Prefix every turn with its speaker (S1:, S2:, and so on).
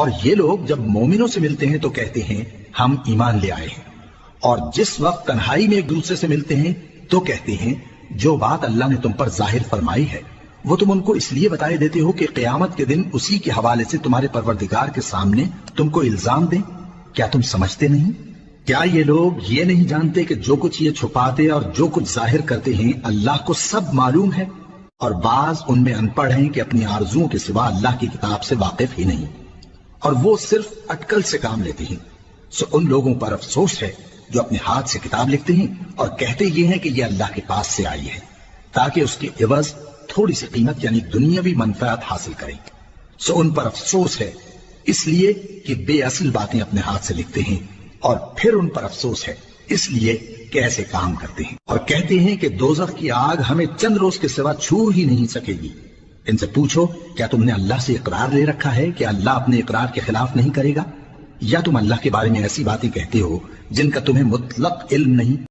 S1: اور یہ لوگ جب مومنوں سے ملتے ہیں تو کہتے ہیں ہم ایمان لے آئے ہیں، اور جس وقت تنہائی میں ایک دوسرے سے ملتے ہیں تو کہتے ہیں جو بات اللہ نے تم پر ظاہر فرمائی ہے وہ تم ان کو اس لیے بتائے دیتے ہو کہ قیامت کے دن اسی کے حوالے سے تمہارے پروردگار کے سامنے تم کو الزام دیں۔ کیا تم سمجھتے نہیں؟ کیا یہ لوگ یہ نہیں جانتے کہ جو کچھ یہ چھپاتے اور جو کچھ ظاہر کرتے ہیں اللہ کو سب معلوم ہے؟ اور بعض ان میں ان پڑھ ہیں کہ اپنی آرزوؤں کے سوا اللہ کی کتاب سے واقف ہی نہیں، اور وہ صرف اٹکل سے کام لیتے ہیں۔ سو ان لوگوں پر افسوس ہے جو اپنے ہاتھ سے کتاب لکھتے ہیں اور کہتے یہ ہیں کہ یہ اللہ کے پاس سے آئی ہے تاکہ اس کی عوض تھوڑی سی قیمت یعنی دنیاوی منفعت حاصل کریں۔ سو ان پر افسوس ہے اس لیے کہ بے اصل باتیں اپنے ہاتھ سے لکھتے ہیں، اور پھر ان پر افسوس ہے اس لیے کہ ایسے کام کرتے ہیں، اور کہتے ہیں کہ دوزخ کی آگ ہمیں چند روز کے سوا چھو ہی نہیں سکے گی۔ ان سے پوچھو کیا تم نے اللہ سے اقرار لے رکھا ہے کہ اللہ اپنے اقرار کے خلاف نہیں کرے گا، یا تم اللہ کے بارے میں ایسی باتیں کہتے ہو جن کا تمہیں مطلق علم نہیں؟